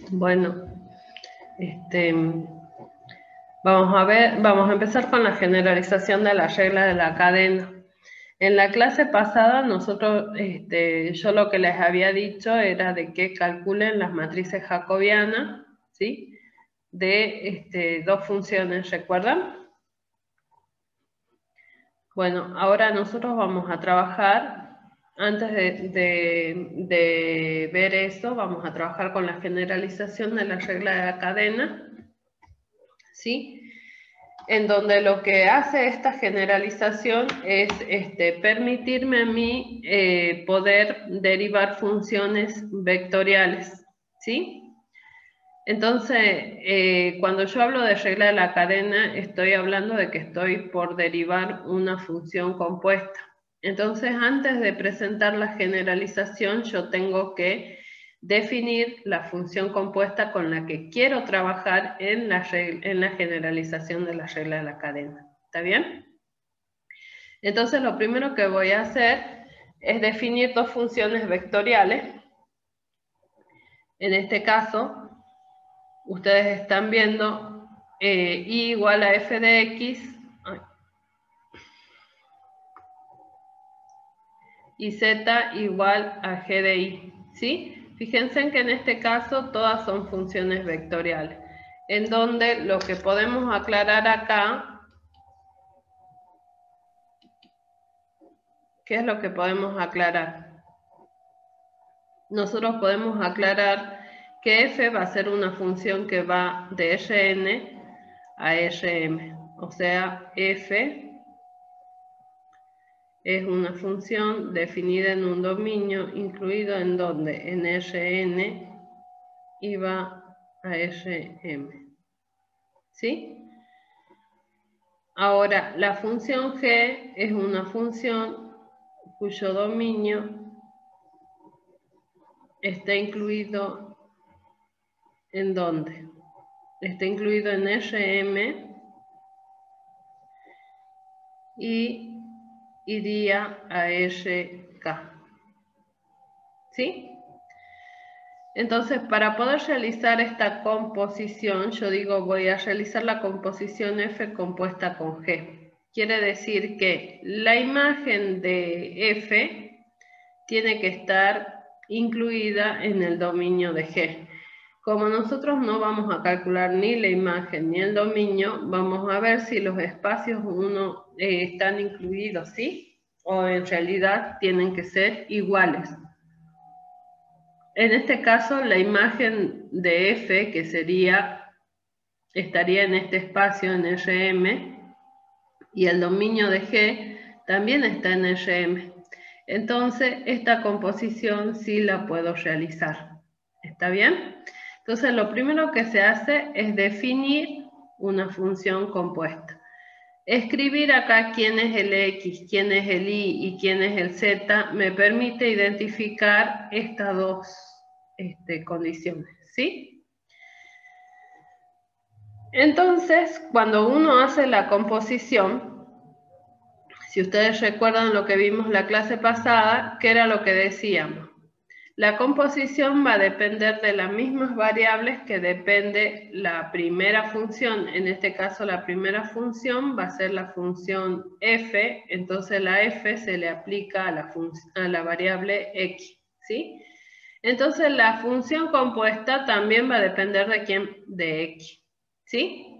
Bueno, vamos a empezar con la generalización de la regla de la cadena. En la clase pasada yo lo que les había dicho era de que calculen las matrices jacobianas, ¿sí? De dos funciones, ¿recuerdan? Bueno, ahora nosotros vamos a trabajar, antes de ver eso, vamos a trabajar con la generalización de la regla de la cadena, ¿sí? En donde lo que hace esta generalización es permitirme a mí poder derivar funciones vectoriales, ¿sí? Entonces, cuando yo hablo de regla de la cadena, estoy hablando de que estoy por derivar una función compuesta. Entonces, antes de presentar la generalización, yo tengo que definir la función compuesta con la que quiero trabajar en la generalización de la regla de la cadena. ¿Está bien? Entonces, lo primero que voy a hacer es definir dos funciones vectoriales. En este caso, ustedes están viendo y igual a f de x y z igual a g de y, ¿sí? Fíjense en que en este caso todas son funciones vectoriales, en donde lo que podemos aclarar acá, ¿qué es lo que podemos aclarar? Nosotros podemos aclarar que f va a ser una función que va de Rn a Rm, o sea, f es una función definida en un dominio incluido en donde en Rn y va a Rm. ¿Sí? Ahora, la función g es una función cuyo dominio está incluido ¿en dónde? Está incluido en Rm y iría a Rk. ¿Sí? Entonces, para poder realizar esta composición, yo digo, voy a realizar la composición f compuesta con g. Quiere decir que la imagen de f tiene que estar incluida en el dominio de g. Como nosotros no vamos a calcular ni la imagen ni el dominio, vamos a ver si los espacios están incluidos, ¿sí? O en realidad tienen que ser iguales. En este caso, la imagen de f, que estaría en este espacio en Rm, y el dominio de g también está en Rm. Entonces, esta composición sí la puedo realizar. ¿Está bien? Entonces, lo primero que se hace es definir una función compuesta. Escribir acá quién es el x, quién es el y y quién es el z me permite identificar estas dos condiciones, ¿sí? Entonces, cuando uno hace la composición, si ustedes recuerdan lo que vimos la clase pasada, ¿qué era lo que decíamos? La composición va a depender de las mismas variables que depende la primera función. En este caso, la primera función va a ser la función f, entonces la f se le aplica a la variable x, ¿sí? Entonces, la función compuesta también va a depender de quién, de x, ¿sí?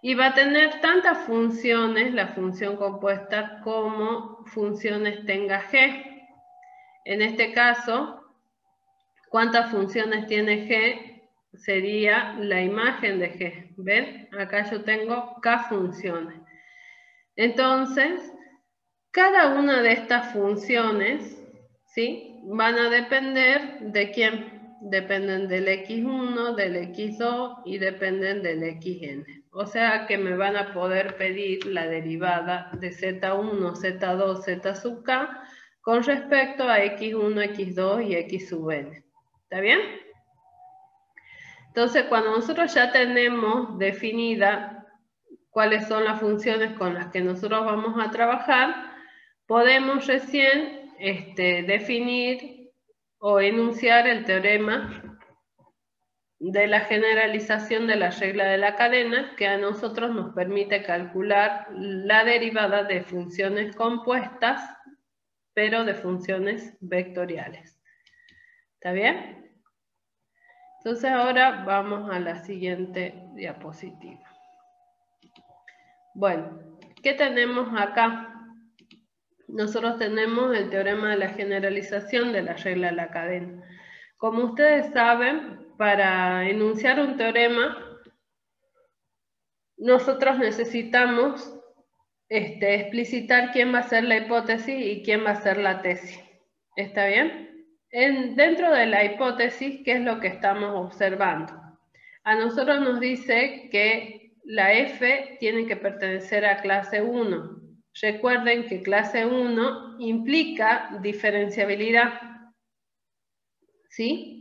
Y va a tener tantas funciones, la función compuesta, como funciones tenga g. En este caso, ¿cuántas funciones tiene g? Sería la imagen de g. ¿Ven? Acá yo tengo k funciones. Entonces, cada una de estas funciones, ¿sí? Van a depender de quién. Dependen del x1, del x2 y dependen del xn. O sea que me van a poder pedir la derivada de z1, z2, z sub k con respecto a x1, x2 y x sub n. ¿Está bien? Entonces, cuando nosotros ya tenemos definida cuáles son las funciones con las que nosotros vamos a trabajar, podemos recién definir o enunciar el teorema de la generalización de la regla de la cadena, que a nosotros nos permite calcular la derivada de funciones compuestas, pero de funciones vectoriales. ¿Está bien? Entonces ahora vamos a la siguiente diapositiva. Bueno, ¿qué tenemos acá? Nosotros tenemos el teorema de la generalización de la regla de la cadena. Como ustedes saben, para enunciar un teorema, nosotros necesitamos explicitar quién va a ser la hipótesis y quién va a ser la tesis. ¿Está bien? Dentro de la hipótesis, ¿qué es lo que estamos observando? A nosotros nos dice que la F tiene que pertenecer a clase 1. Recuerden que clase 1 implica diferenciabilidad. ¿Sí?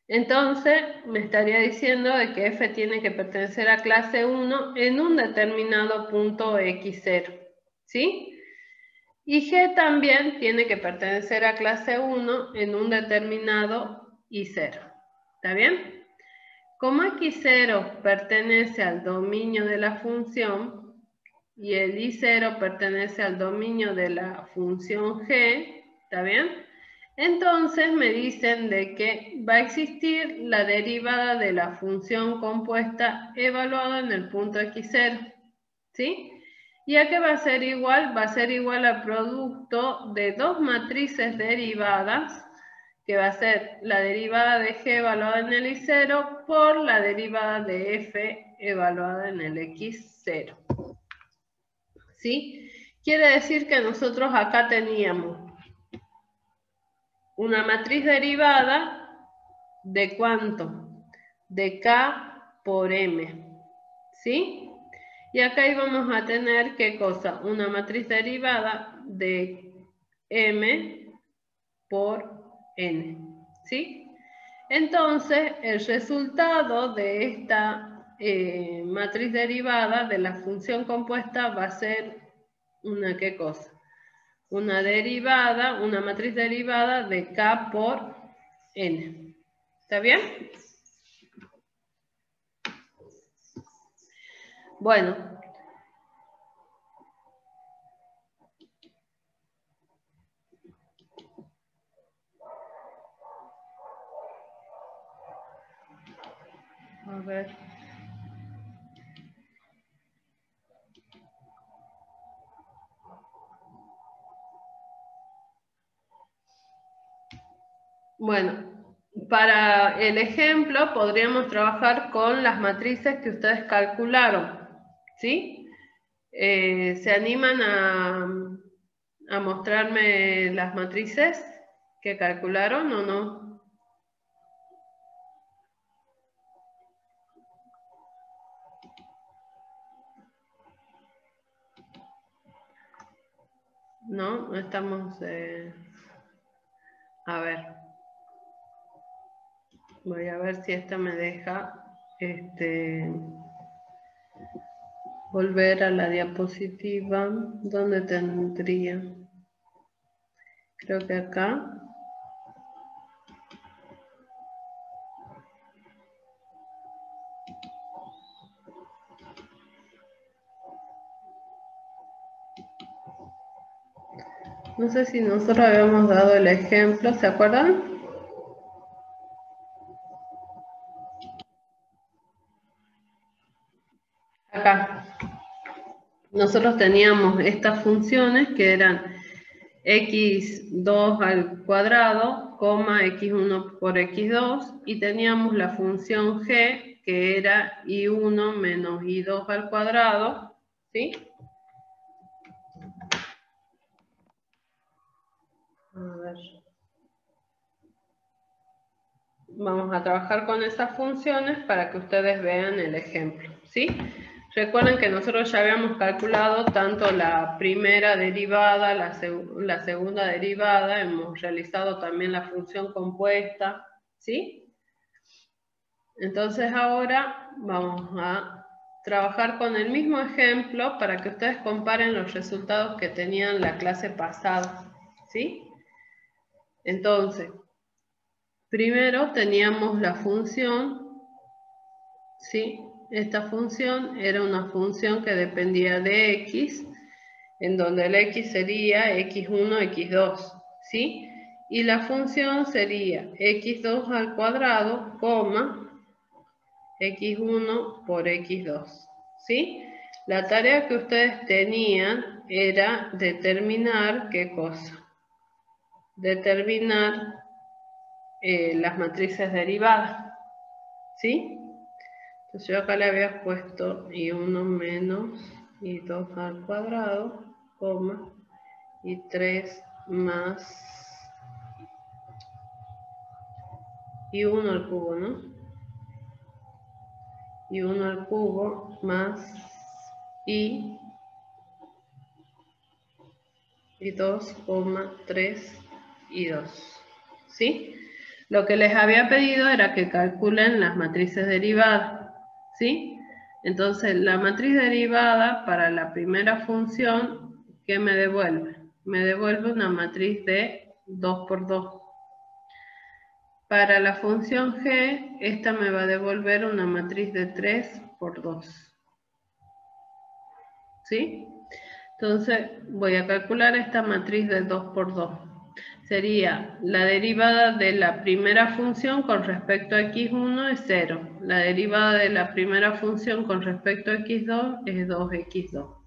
Entonces, me estaría diciendo de que F tiene que pertenecer a clase 1 en un determinado punto X0. ¿Sí? Y G también tiene que pertenecer a clase 1 en un determinado I0. ¿Está bien? Como X0 pertenece al dominio de la función y el I0 pertenece al dominio de la función G, ¿está bien? Entonces me dicen de que va a existir la derivada de la función compuesta evaluada en el punto X0, ¿sí? ¿Y a qué va a ser igual? Va a ser igual al producto de dos matrices derivadas, que va a ser la derivada de G evaluada en el I0 por la derivada de F evaluada en el X0. ¿Sí? Quiere decir que nosotros acá teníamos una matriz derivada de ¿cuánto? De K por M. ¿Sí? Y acá íbamos a tener, ¿qué cosa? Una matriz derivada de M por N. ¿Sí? Entonces, el resultado de esta matriz derivada de la función compuesta va a ser una, ¿qué cosa? Una derivada, una matriz derivada de K por N. ¿Está bien? Bueno. A ver. Bueno, para el ejemplo podríamos trabajar con las matrices que ustedes calcularon, ¿sí? ¿Se animan a mostrarme las matrices que calcularon o no? No estamos... a ver. Voy a ver si esta me deja volver a la diapositiva. ¿Dónde tendría? Creo que acá. No sé si nosotros habíamos dado el ejemplo, ¿se acuerdan? Acá. Nosotros teníamos estas funciones que eran x2 al cuadrado, coma x1 por x2, y teníamos la función g, que era y1 menos y2 al cuadrado, ¿sí? A ver. Vamos a trabajar con esas funciones para que ustedes vean el ejemplo, ¿sí? Recuerden que nosotros ya habíamos calculado tanto la primera derivada, la segunda derivada, hemos realizado también la función compuesta, ¿sí? Entonces ahora vamos a trabajar con el mismo ejemplo para que ustedes comparen los resultados que tenían la clase pasada, ¿sí? Entonces, Primero teníamos la función, ¿sí? Esta función era una función que dependía de x, en donde el x sería x1, x2, ¿sí? Y la función sería x2 al cuadrado, coma, x1 por x2, ¿sí? La tarea que ustedes tenían era determinar, ¿qué cosa? Determinar las matrices derivadas, ¿sí? Entonces yo acá le había puesto y1 menos y2 al cuadrado, coma, y 3 más y1 al cubo, ¿no? Y1 al cubo más y2, 3 y 2, ¿sí? Lo que les había pedido era que calculen las matrices derivadas, ¿sí? Entonces, la matriz derivada para la primera función, ¿qué me devuelve? Me devuelve una matriz de 2 por 2. Para la función g, esta me va a devolver una matriz de 3 por 2, ¿sí? Entonces, voy a calcular esta matriz de 2 por 2. Sería la derivada de la primera función con respecto a x1 es 0. La derivada de la primera función con respecto a x2 es 2x2.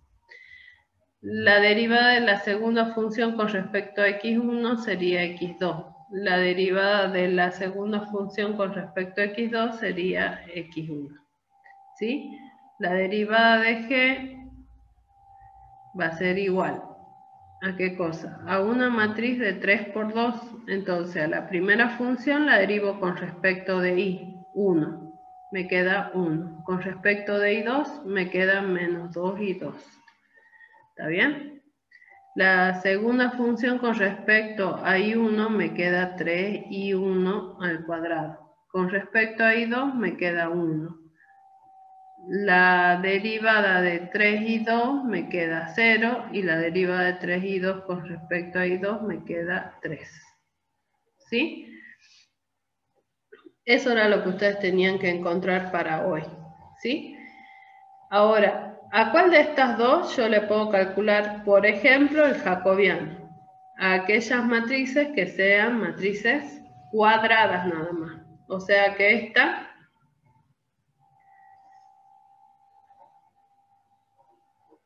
La derivada de la segunda función con respecto a x1 sería x2. La derivada de la segunda función con respecto a x2 sería x1. ¿Sí? La derivada de g va a ser igual. ¿A qué cosa? A una matriz de 3 por 2. Entonces, a la primera función la derivo con respecto de y, 1. Me queda 1. Con respecto de y2, me queda menos 2 y 2. ¿Está bien? La segunda función con respecto a y1 me queda 3 y 1 al cuadrado. Con respecto a y2 me queda 1. La derivada de 3 y 2 me queda 0 y la derivada de 3 y 2 con respecto a y2 me queda 3. ¿Sí? Eso era lo que ustedes tenían que encontrar para hoy. ¿Sí? Ahora, ¿a cuál de estas dos yo le puedo calcular, por ejemplo, el jacobiano? A aquellas matrices que sean matrices cuadradas nada más. O sea que esta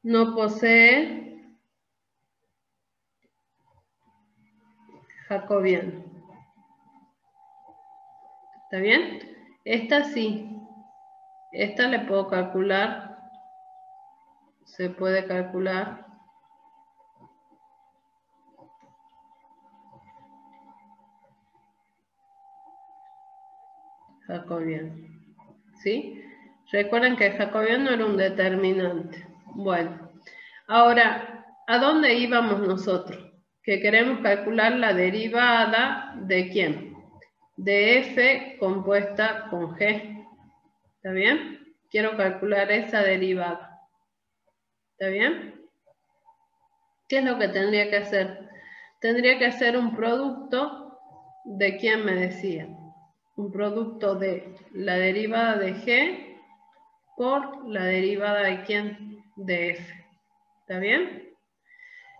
no posee jacobiano. ¿Está bien? Esta sí. Esta le puedo calcular. Se puede calcular. Jacobiano. ¿Sí? Recuerden que el jacobiano era un determinante. Bueno. Ahora, ¿a dónde íbamos nosotros? Que queremos calcular la derivada de ¿quién? De f compuesta con g. ¿Está bien? Quiero calcular esa derivada. ¿Está bien? ¿Qué es lo que tendría que hacer? Tendría que hacer un producto de ¿quién me decía? Un producto de la derivada de g por la derivada de ¿quién? De f. ¿Está bien?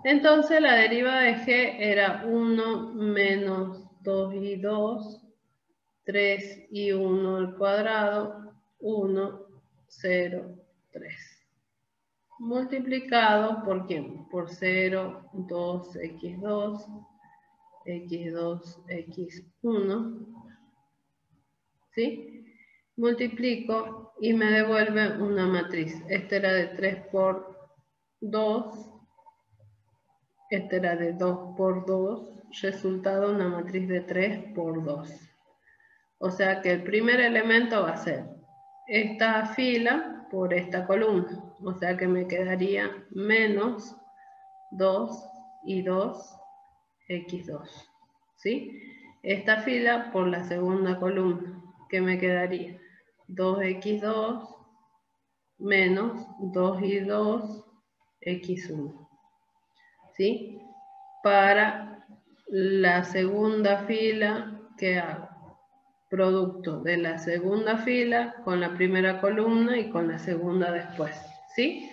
Entonces la derivada de g era 1 menos 2 y 2, 3 y 1 al cuadrado, 1, 0, 3. Multiplicado por ¿quién? Por 0, 2, x2, x2, x1. ¿Sí? Multiplico y me devuelve una matriz. Esta era de 3 por 2. Este era de 2 por 2, resultado una matriz de 3 por 2. O sea que el primer elemento va a ser esta fila por esta columna. O sea que me quedaría menos 2 y 2, x2. ¿Sí? Esta fila por la segunda columna, que me quedaría 2x2 menos 2 y 2, x1. ¿Sí? Para la segunda fila, ¿qué hago? producto de la segunda fila con la primera columna y con la segunda después, ¿sí?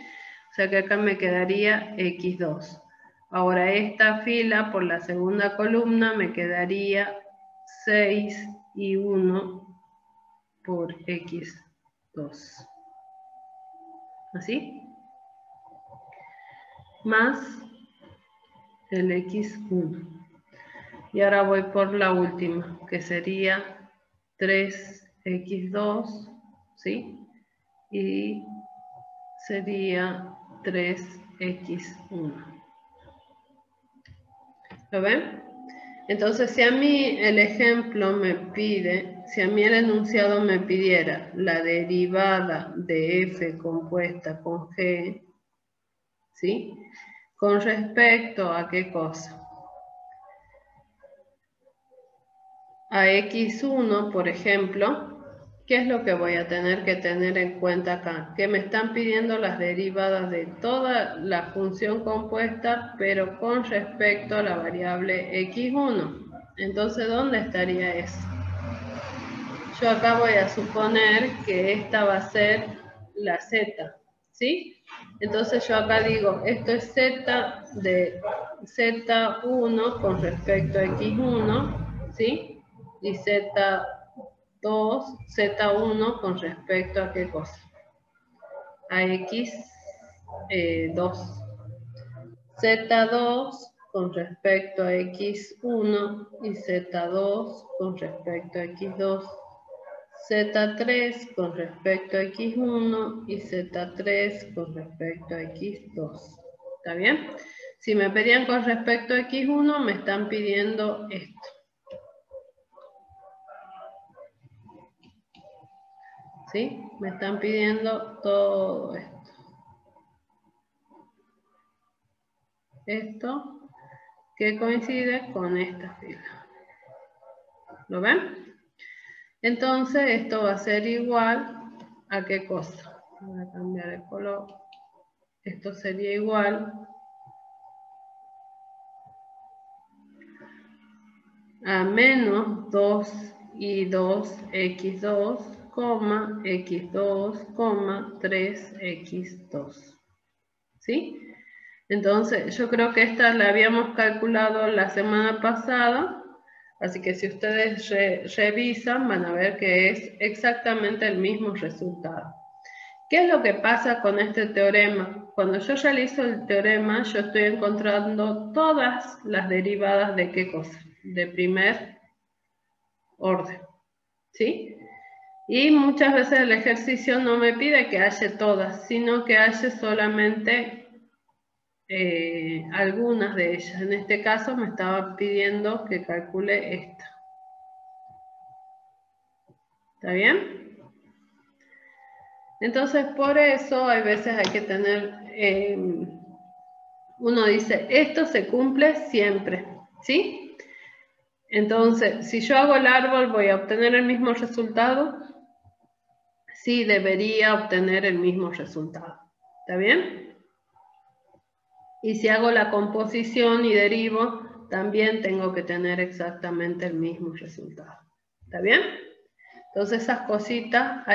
O sea que acá me quedaría x2. Ahora esta fila por la segunda columna me quedaría 6 y 1 por x2. ¿Así? Más el x1. Y ahora voy por la última, que sería 3x2, ¿sí? Y sería 3x1. ¿Lo ven? Entonces, si a mí el ejemplo me pide, si a mí el enunciado me pidiera la derivada de f compuesta con g, ¿sí? ¿Con respecto a qué cosa? A x1, por ejemplo, ¿qué es lo que voy a tener que tener en cuenta acá? Que me están pidiendo las derivadas de toda la función compuesta, pero con respecto a la variable x1. Entonces, ¿dónde estaría eso? Yo acá voy a suponer que esta va a ser la z, ¿sí? Entonces yo acá digo, esto es z de z1 con respecto a x1, ¿sí? Y z2, z1 con respecto a qué cosa? A x2. Z2 con respecto a x1 y z2 con respecto a x2. Z3 con respecto a x1 y Z3 con respecto a x2. ¿Está bien? Si me pedían con respecto a x1, me están pidiendo esto. ¿Sí? Me están pidiendo todo esto. Esto que coincide con esta fila. ¿Lo ven? Entonces, esto va a ser igual a qué cosa. Voy a cambiar el color. Esto sería igual a menos 2 y 2 x2, x2, 3x2. ¿Sí? Entonces, yo creo que esta la habíamos calculado la semana pasada, así que si ustedes revisan van a ver que es exactamente el mismo resultado. ¿Qué es lo que pasa con este teorema? Cuando yo realizo el teorema, yo estoy encontrando todas las derivadas de qué cosa, de primer orden, ¿sí? Y muchas veces el ejercicio no me pide que haya todas, sino que haya solamente algunas de ellas. En este caso me estaba pidiendo que calcule esta. ¿Está bien? Entonces, por eso hay veces hay que tener, uno dice, esto se cumple siempre, ¿sí? Entonces, si yo hago el árbol, ¿voy a obtener el mismo resultado? Sí, debería obtener el mismo resultado. ¿Está bien? Y si hago la composición y derivo, también tengo que tener exactamente el mismo resultado. ¿Está bien? Entonces, esas cositas